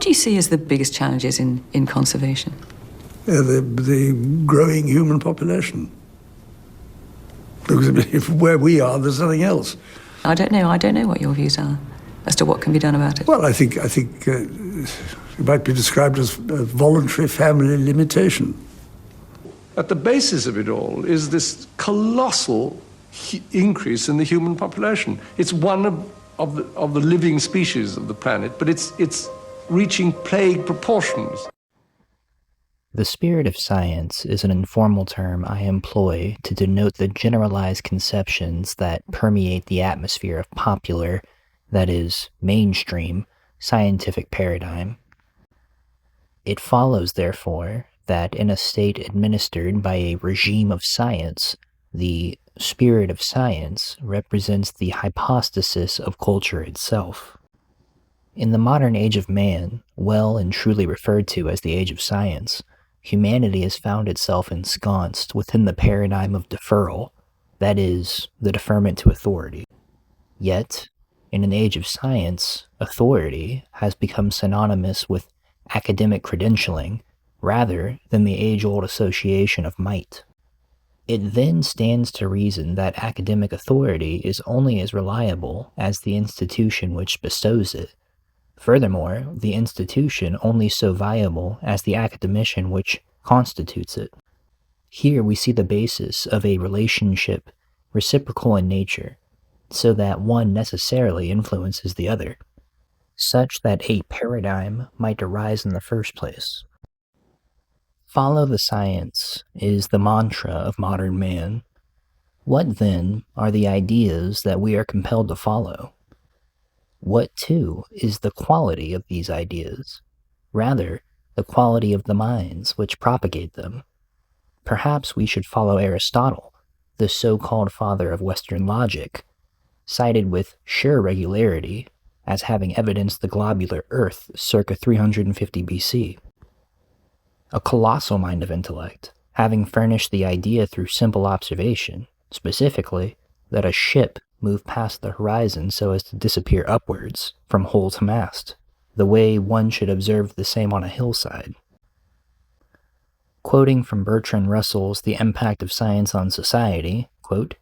What do you see as the biggest challenges in conservation? The growing human population. Because where we are, there's nothing else. I don't know what your views are as to what can be done about it. Well, I think it might be described as voluntary family limitation. At the basis of it all is this colossal increase in the human population. It's one of the living species of the planet, but it's reaching plague proportions. The spirit of science is an informal term I employ to denote the generalized conceptions that permeate the atmosphere of popular, that is, mainstream, scientific paradigm. It follows, therefore, that in a state administered by a regime of science, the spirit of science represents the hypostasis of culture itself. In the modern age of man, well and truly referred to as the age of science, humanity has found itself ensconced within the paradigm of deferral, that is, the deferment to authority. Yet, in an age of science, authority has become synonymous with academic credentialing rather than the age-old association of might. It then stands to reason that academic authority is only as reliable as the institution which bestows it. Furthermore, the institution only so viable as the academician which constitutes it. Here we see the basis of a relationship reciprocal in nature, so that one necessarily influences the other, such that a paradigm might arise in the first place. Follow the science is the mantra of modern man. What then are the ideas that we are compelled to follow? What, too, is the quality of these ideas? Rather, the quality of the minds which propagate them. Perhaps we should follow Aristotle, the so-called father of Western logic, cited with sure regularity as having evidenced the globular Earth circa 350 BC. A colossal mind of intellect, having furnished the idea through simple observation, specifically, that a ship moved past the horizon so as to disappear upwards, from hull to mast, the way one should observe the same on a hillside. Quoting from Bertrand Russell's The Impact of Science on Society, quote,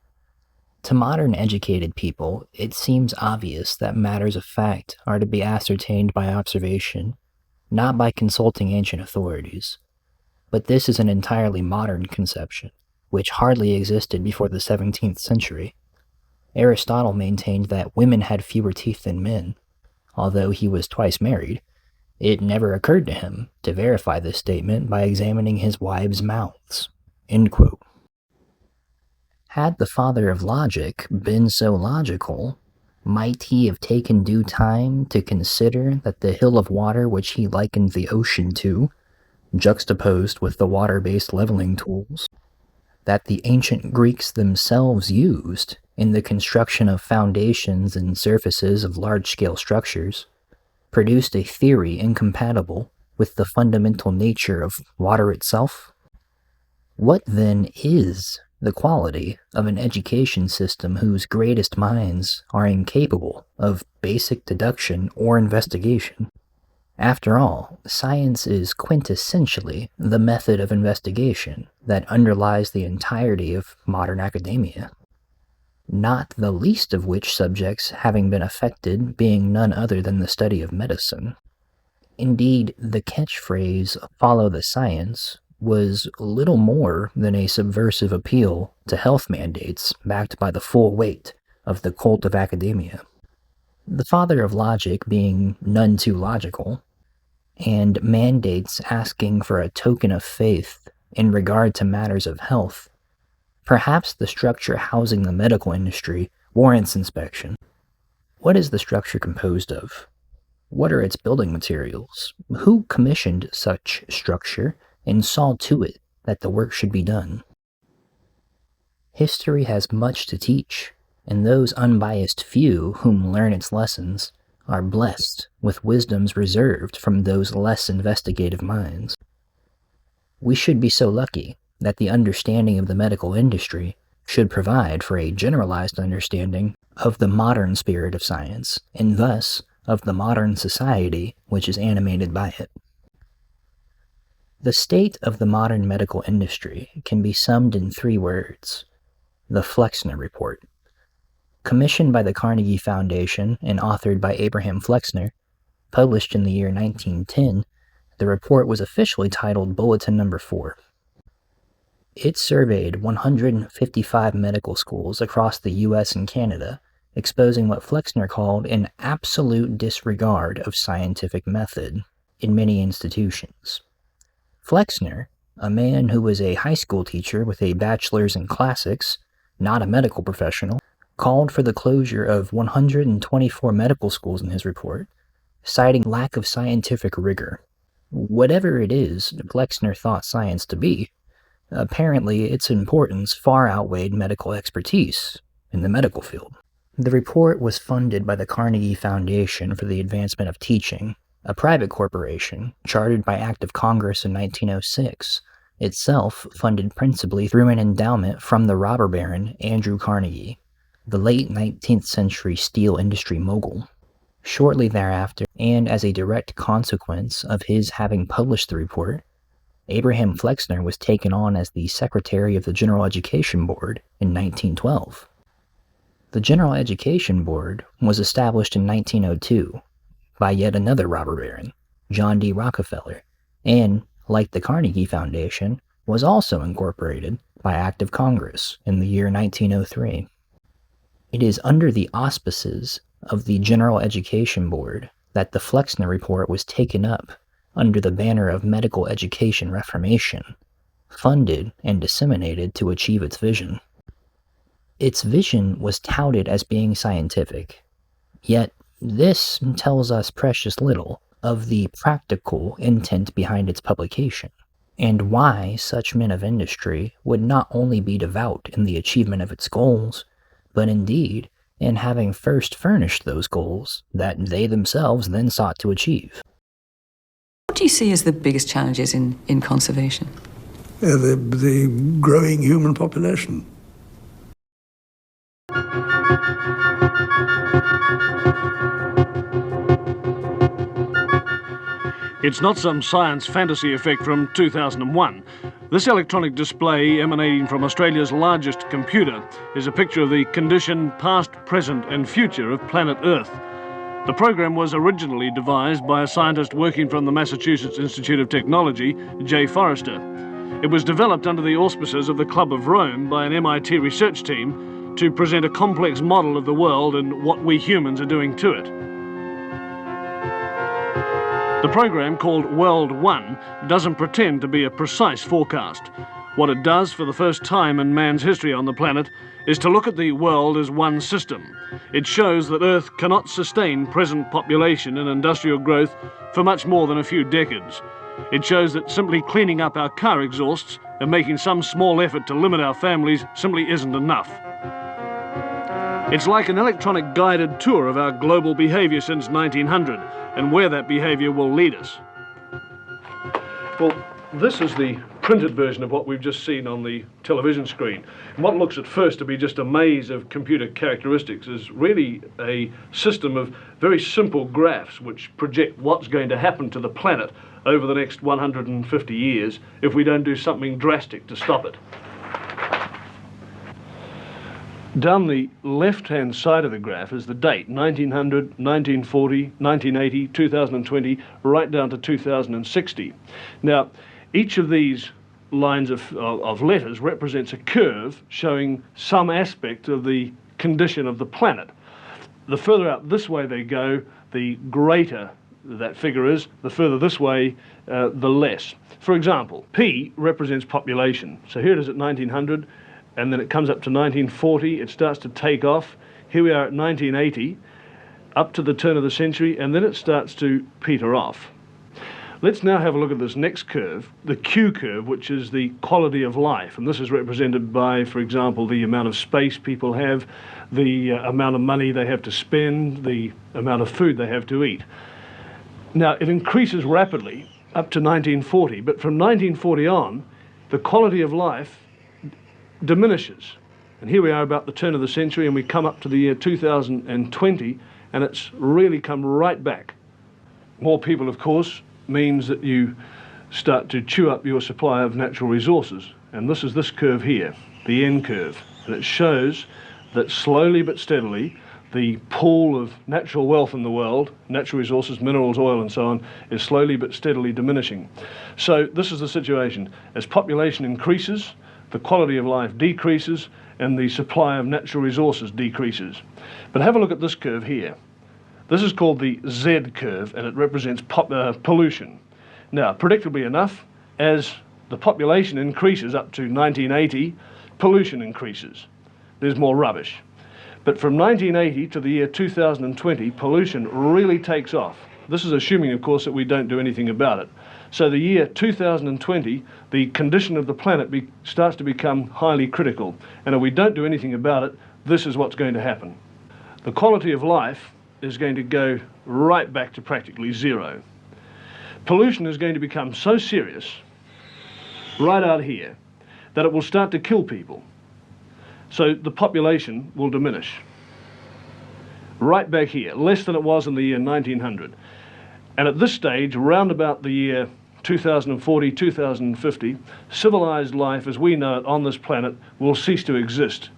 "To modern educated people, it seems obvious that matters of fact are to be ascertained by observation, not by consulting ancient authorities. But this is an entirely modern conception, which hardly existed before the 17th century. Aristotle maintained that women had fewer teeth than men. Although he was twice married, it never occurred to him to verify this statement by examining his wives' mouths." End quote. Had the father of logic been so logical, might he have taken due time to consider that the hill of water which he likened the ocean to, juxtaposed with the water-based leveling tools, that the ancient Greeks themselves used in the construction of foundations and surfaces of large-scale structures, produced a theory incompatible with the fundamental nature of water itself? What then is the quality of an education system whose greatest minds are incapable of basic deduction or investigation? After all, science is quintessentially the method of investigation that underlies the entirety of modern academia, not the least of which subjects having been affected being none other than the study of medicine. Indeed, the catchphrase, "follow the science," was little more than a subversive appeal to health mandates backed by the full weight of the cult of academia. The father of logic being none too logical, and mandates asking for a token of faith in regard to matters of health, perhaps the structure housing the medical industry warrants inspection. What is the structure composed of? What are its building materials? Who commissioned such structure and saw to it that the work should be done? History has much to teach, and those unbiased few whom learn its lessons are blessed with wisdoms reserved from those less investigative minds. We should be so lucky that the understanding of the medical industry should provide for a generalized understanding of the modern spirit of science, and thus of the modern society which is animated by it. The state of the modern medical industry can be summed in 3 words: the Flexner Report. Commissioned by the Carnegie Foundation and authored by Abraham Flexner, published in the year 1910, the report was officially titled Bulletin Number 4. It surveyed 155 medical schools across the U.S. and Canada, exposing what Flexner called an absolute disregard of scientific method in many institutions. Flexner, a man who was a high school teacher with a bachelor's in classics, not a medical professional, called for the closure of 124 medical schools in his report, citing lack of scientific rigor. Whatever it is Flexner thought science to be, apparently its importance far outweighed medical expertise in the medical field. The report was funded by the Carnegie Foundation for the Advancement of Teaching, a private corporation chartered by Act of Congress in 1906, itself funded principally through an endowment from the robber baron Andrew Carnegie, the late 19th century steel industry mogul. Shortly thereafter, and as a direct consequence of his having published the report, Abraham Flexner was taken on as the Secretary of the General Education Board in 1912. The General Education Board was established in 1902 by yet another robber baron, John D. Rockefeller, and, like the Carnegie Foundation, was also incorporated by Act of Congress in the year 1903. It is under the auspices of the General Education Board that the Flexner Report was taken up under the banner of medical education reformation, funded and disseminated to achieve its vision. Its vision was touted as being scientific, yet this tells us precious little of the practical intent behind its publication, and why such men of industry would not only be devout in the achievement of its goals, but indeed in having first furnished those goals that they themselves then sought to achieve. What do you see as the biggest challenges in conservation? The growing human population. It's not some science fantasy effect from 2001. This electronic display emanating from Australia's largest computer is a picture of the condition, past, present and future of planet Earth. The program was originally devised by a scientist working from the Massachusetts Institute of Technology, J. Forrester. It was developed under the auspices of the Club of Rome by an MIT research team to present a complex model of the world and what we humans are doing to it. The program, called World 1, doesn't pretend to be a precise forecast. What it does for the first time in man's history on the planet is to look at the world as one system. It shows that Earth cannot sustain present population and industrial growth for much more than a few decades. It shows that simply cleaning up our car exhausts and making some small effort to limit our families simply isn't enough. It's like an electronic guided tour of our global behaviour since 1900 and where that behaviour will lead us. Well, this is the printed version of what we've just seen on the television screen. And what looks at first to be just a maze of computer characteristics is really a system of very simple graphs which project what's going to happen to the planet over the next 150 years if we don't do something drastic to stop it. Down the left-hand side of the graph is the date, 1900, 1940, 1980, 2020, right down to 2060. Now, each of these lines of letters represents a curve showing some aspect of the condition of the planet. The further out this way they go, the greater that figure is, the further this way, the less. For example, P represents population. So here it is at 1900, and then it comes up to 1940, it starts to take off. Here we are at 1980, up to the turn of the century, and then it starts to peter off. Let's now have a look at this next curve, the Q curve, which is the quality of life. And this is represented by, for example, the amount of space people have, the amount of money they have to spend, the amount of food they have to eat. Now, it increases rapidly up to 1940, but from 1940 on, the quality of life diminishes. And here we are about the turn of the century, and we come up to the year 2020, and it's really come right back. More people, of course, means that you start to chew up your supply of natural resources. And this is this curve here, the N curve. And it shows that slowly but steadily, the pool of natural wealth in the world, natural resources, minerals, oil, and so on, is slowly but steadily diminishing. So this is the situation. As population increases, the quality of life decreases, and the supply of natural resources decreases. But have a look at this curve here. This is called the Z curve, and it represents pollution. Now, predictably enough, as the population increases up to 1980, pollution increases. There's more rubbish. But from 1980 to the year 2020, pollution really takes off. This is assuming, of course, that we don't do anything about it. So the year 2020, the condition of the planet starts to become highly critical. And if we don't do anything about it, this is what's going to happen. The quality of life is going to go right back to practically zero. Pollution is going to become so serious, right out here, that it will start to kill people. So the population will diminish. Right back here, less than it was in the year 1900. And at this stage, around about the year 2040, 2050, civilized life as we know it on this planet will cease to exist.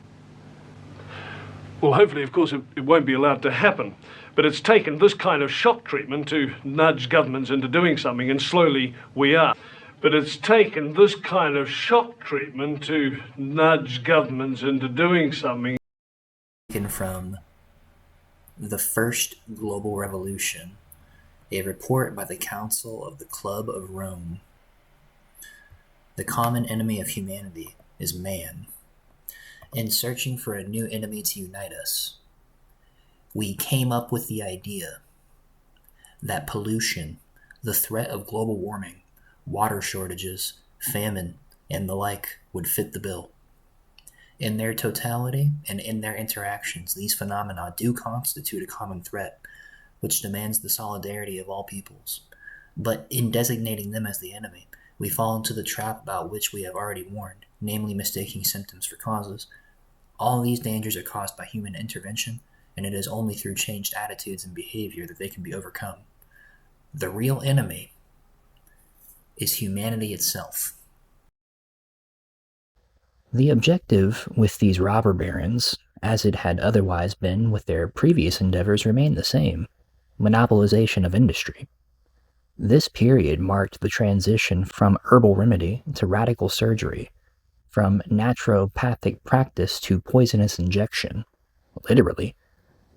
Well, hopefully, of course, it won't be allowed to happen. But it's taken this kind of shock treatment to nudge governments into doing something, and slowly we are. But it's taken this kind of shock treatment to nudge governments into doing something. Taken from The First Global Revolution, a report by the Council of the Club of Rome. The common enemy of humanity is man. In searching for a new enemy to unite us, we came up with the idea that pollution, the threat of global warming, water shortages, famine, and the like would fit the bill. In their totality and in their interactions, these phenomena do constitute a common threat, which demands the solidarity of all peoples. But in designating them as the enemy, we fall into the trap about which we have already warned, namely mistaking symptoms for causes. All these dangers are caused by human intervention, and it is only through changed attitudes and behavior that they can be overcome. The real enemy is humanity itself. The objective with these robber barons, as it had otherwise been with their previous endeavors, remained the same: monopolization of industry. This period marked the transition from herbal remedy to radical surgery, from naturopathic practice to poisonous injection. Literally,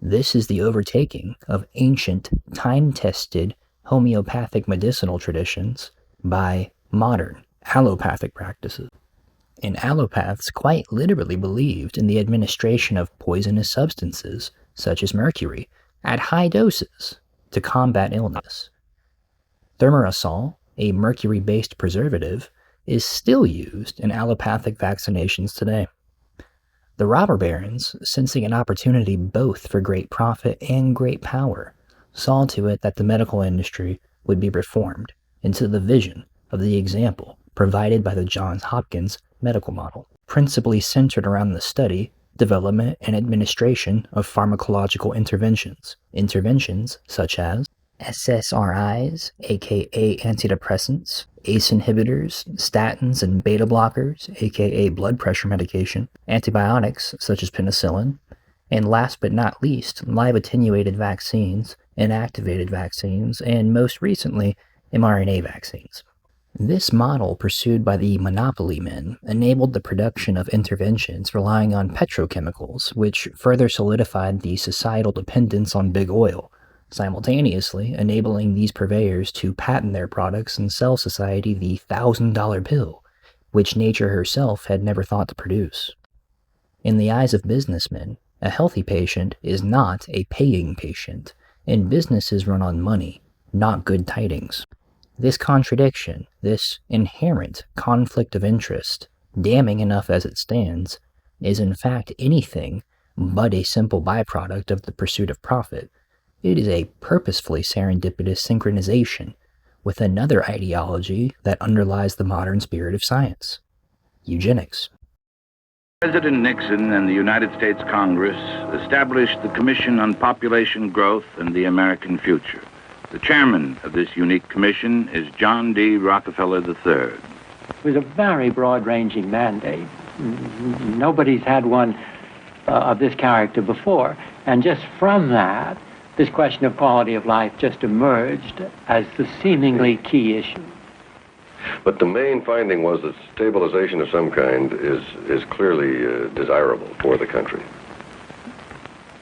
this is the overtaking of ancient, time-tested homeopathic medicinal traditions by modern allopathic practices. And allopaths quite literally believed in the administration of poisonous substances, such as mercury, at high doses to combat illness. Thimerosal, a mercury-based preservative, is still used in allopathic vaccinations today. The robber barons, sensing an opportunity both for great profit and great power, saw to it that the medical industry would be reformed into the vision of the example provided by the Johns Hopkins medical model, principally centered around the study, development, and administration of pharmacological interventions. Interventions such as SSRIs, aka antidepressants, ACE inhibitors, statins and beta blockers, aka blood pressure medication, antibiotics such as penicillin, and last but not least, live attenuated vaccines, inactivated vaccines, and most recently, mRNA vaccines. This model pursued by the monopoly men enabled the production of interventions relying on petrochemicals, which further solidified the societal dependence on big oil, simultaneously enabling these purveyors to patent their products and sell society the $1,000 pill, which nature herself had never thought to produce. In the eyes of businessmen, a healthy patient is not a paying patient, and businesses run on money, not good tidings. This contradiction, this inherent conflict of interest, damning enough as it stands, is in fact anything but a simple byproduct of the pursuit of profit. It is a purposefully serendipitous synchronization with another ideology that underlies the modern spirit of science: eugenics. President Nixon and the United States Congress established the Commission on Population Growth and the American Future. The chairman of this unique commission is John D. Rockefeller III. It was a very broad-ranging mandate. Nobody's had one of this character before. And just from that, this question of quality of life just emerged as the seemingly key issue. But the main finding was that stabilization of some kind is clearly desirable for the country.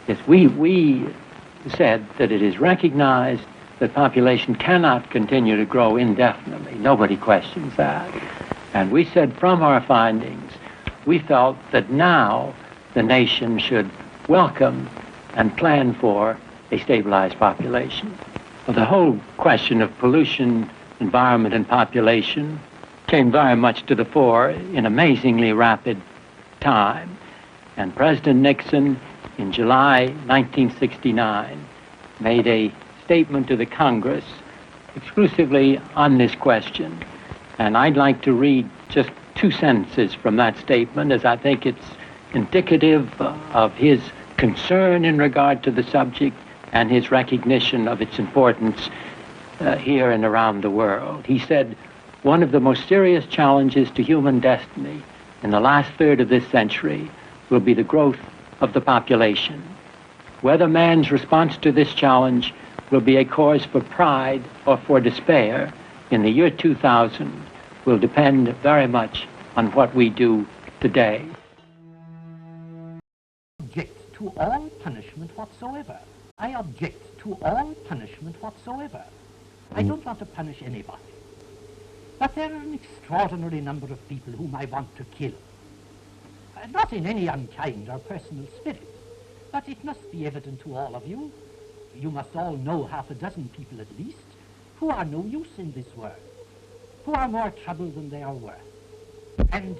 Yes, we said that it is recognized that population cannot continue to grow indefinitely. Nobody questions that. And we said from our findings, we felt that now the nation should welcome and plan for a stabilized population. Well, the whole question of pollution, environment, and population came very much to the fore in amazingly rapid time. And President Nixon, in July 1969, made a statement to the Congress exclusively on this question. And I'd like to read just 2 sentences from that statement, as I think it's indicative of his concern in regard to the subject and his recognition of its importance here and around the world. He said, "One of the most serious challenges to human destiny in the last third of this century will be the growth of the population. Whether man's response to this challenge will be a cause for pride or for despair in the year 2000 will depend very much on what we do today." Object to all punishment whatsoever. I object to all punishment whatsoever. I don't want to punish anybody. But there are an extraordinary number of people whom I want to kill. Not in any unkind or personal spirit, but it must be evident to all of you. You must all know half a dozen people at least who are no use in this world, who are more trouble than they are worth. And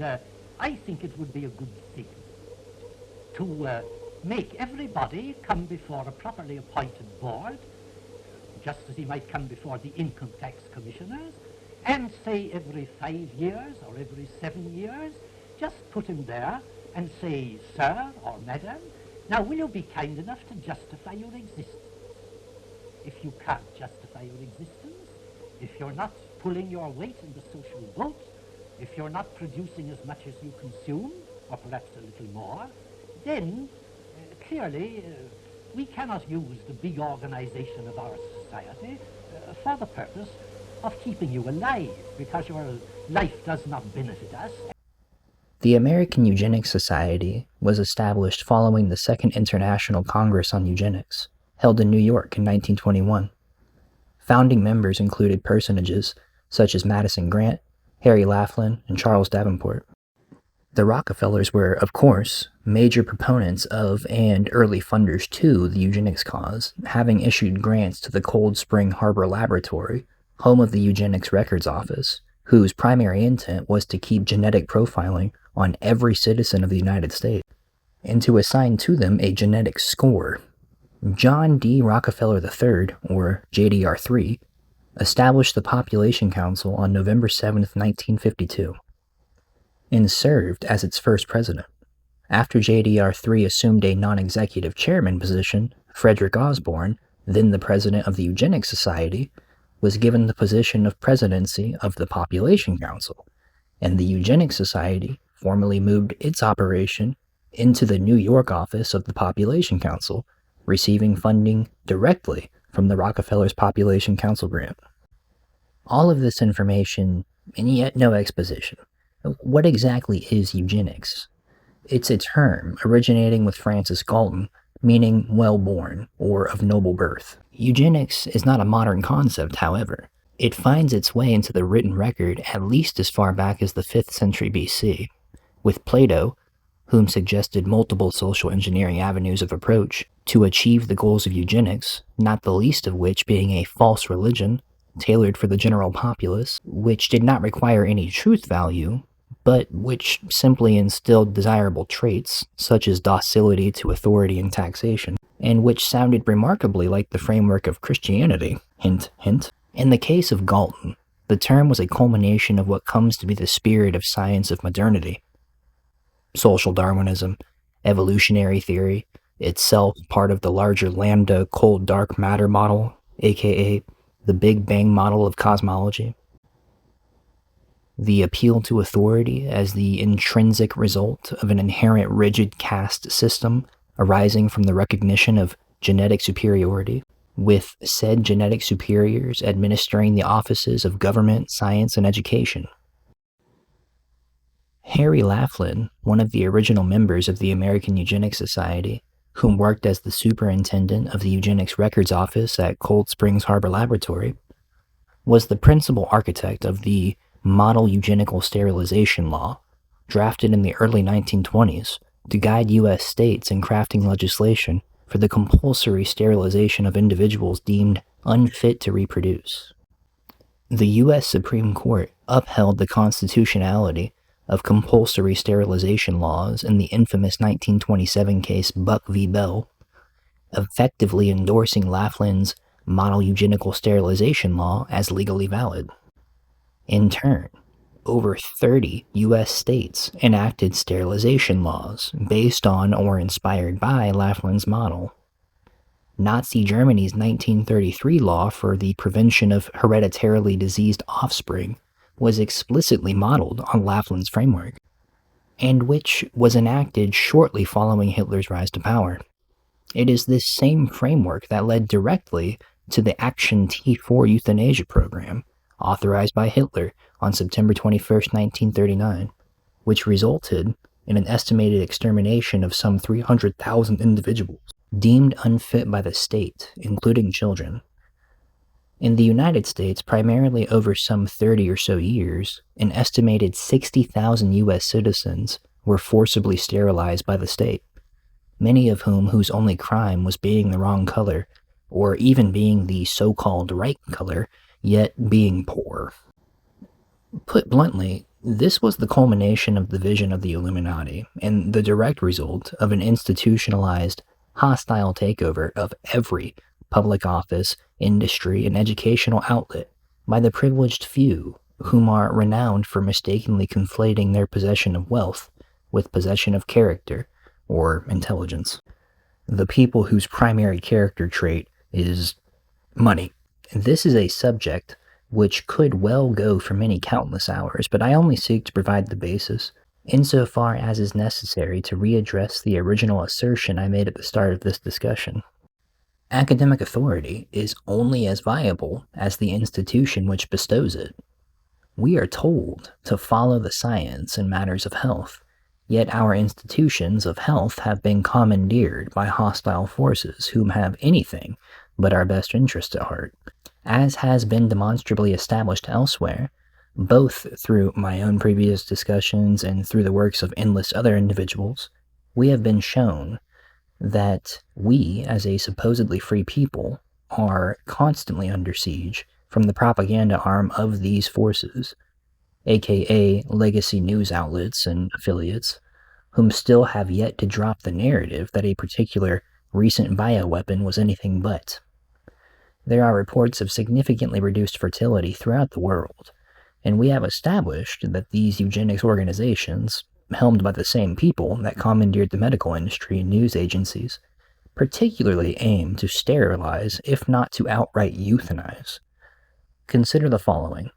I think it would be a good thing to make everybody come before a properly appointed board, just as he might come before the income tax commissioners, and say every 5 years or every 7 years, just put him there and say, "Sir or Madam, now will you be kind enough to justify your existence?" If you can't justify your existence, if you're not pulling your weight in the social boat, if you're not producing as much as you consume, or perhaps a little more, then clearly we cannot use the big organization of our society for the purpose of keeping you alive, because your life does not benefit us. The American Eugenics Society was established following the Second International Congress on Eugenics, held in New York in 1921. Founding members included personages such as Madison Grant, Harry Laughlin, and Charles Davenport. The Rockefellers were, of course, major proponents of and early funders to the eugenics cause, having issued grants to the Cold Spring Harbor Laboratory, home of the Eugenics Records Office, whose primary intent was to keep genetic profiling on every citizen of the United States, and to assign to them a genetic score. John D. Rockefeller III, or JDR3, established the Population Council on November 7, 1952, and served as its first president. After JDR3 assumed a non-executive chairman position, Frederick Osborne, then the president of the Eugenics Society, was given the position of presidency of the Population Council, and the Eugenics Society formally moved its operation into the New York office of the Population Council, receiving funding directly from the Rockefellers Population Council grant. All of this information, and yet no exposition. What exactly is eugenics? It's a term originating with Francis Galton, meaning well-born or of noble birth. Eugenics is not a modern concept, however. It finds its way into the written record at least as far back as the 5th century BC, with Plato, whom suggested multiple social engineering avenues of approach to achieve the goals of eugenics, not the least of which being a false religion tailored for the general populace, which did not require any truth value, but which simply instilled desirable traits, such as docility to authority and taxation, and which sounded remarkably like the framework of Christianity. Hint, hint. In the case of Galton, the term was a culmination of what comes to be the spirit of science of modernity. Social Darwinism, evolutionary theory, itself part of the larger lambda cold dark matter model, aka the Big Bang model of cosmology, the appeal to authority as the intrinsic result of an inherent rigid caste system arising from the recognition of genetic superiority, with said genetic superiors administering the offices of government, science, and education. Harry Laughlin, one of the original members of the American Eugenics Society, whom worked as the superintendent of the Eugenics Records Office at Cold Springs Harbor Laboratory, was the principal architect of the Model Eugenical Sterilization Law, drafted in the early 1920s to guide U.S. states in crafting legislation for the compulsory sterilization of individuals deemed unfit to reproduce. The U.S. Supreme Court upheld the constitutionality of compulsory sterilization laws in the infamous 1927 case Buck v. Bell, effectively endorsing Laughlin's Model Eugenical Sterilization Law as legally valid. In turn, over 30 U.S. states enacted sterilization laws based on or inspired by Laughlin's model. Nazi Germany's 1933 law for the prevention of hereditarily diseased offspring was explicitly modeled on Laughlin's framework, and which was enacted shortly following Hitler's rise to power. It is this same framework that led directly to the Action T4 euthanasia program, authorized by Hitler on September 21, 1939, which resulted in an estimated extermination of some 300,000 individuals deemed unfit by the state, including children. In the United States, primarily over some 30 or so years, an estimated 60,000 U.S. citizens were forcibly sterilized by the state, many of whose only crime was being the wrong color, or even being the so-called right color, yet being poor. Put bluntly, this was the culmination of the vision of the Illuminati, and the direct result of an institutionalized, hostile takeover of every public office, industry, and educational outlet by the privileged few, whom are renowned for mistakenly conflating their possession of wealth with possession of character, or intelligence. The people whose primary character trait is money. This is a subject which could well go for many countless hours, but I only seek to provide the basis, insofar as is necessary to readdress the original assertion I made at the start of this discussion. Academic authority is only as viable as the institution which bestows it. We are told to follow the science in matters of health, yet our institutions of health have been commandeered by hostile forces whom have anything but our best interest at heart. As has been demonstrably established elsewhere, both through my own previous discussions and through the works of endless other individuals, we have been shown that we, as a supposedly free people, are constantly under siege from the propaganda arm of these forces, aka legacy news outlets and affiliates, whom still have yet to drop the narrative that a particular recent bioweapon was anything but. There are reports of significantly reduced fertility throughout the world, and we have established that these eugenics organizations, helmed by the same people that commandeered the medical industry and news agencies, particularly aim to sterilize, if not to outright euthanize. Consider the following.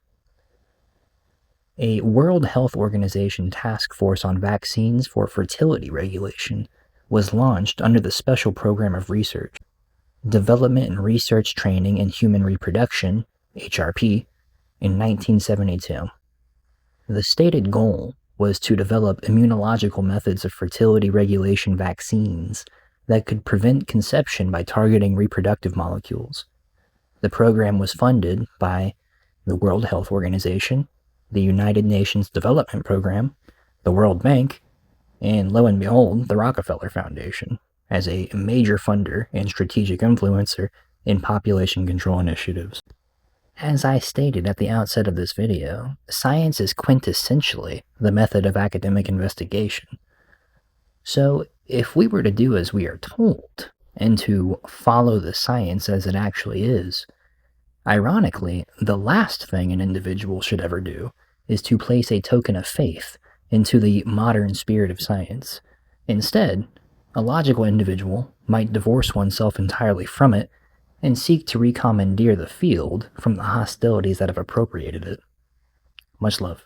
A World Health Organization task force on vaccines for fertility regulation was launched under the Special Program of Research, Development and Research Training in Human Reproduction, HRP, in 1972. The stated goal was to develop immunological methods of fertility regulation vaccines that could prevent conception by targeting reproductive molecules. The program was funded by the World Health Organization, the United Nations Development Program, the World Bank, and lo and behold, the Rockefeller Foundation, as a major funder and strategic influencer in population control initiatives. As I stated at the outset of this video, science is quintessentially the method of academic investigation. So, if we were to do as we are told, and to follow the science as it actually is, ironically, the last thing an individual should ever do is to place a token of faith into the modern spirit of science. Instead, a logical individual might divorce oneself entirely from it and seek to recommandeer the field from the hostilities that have appropriated it. Much love.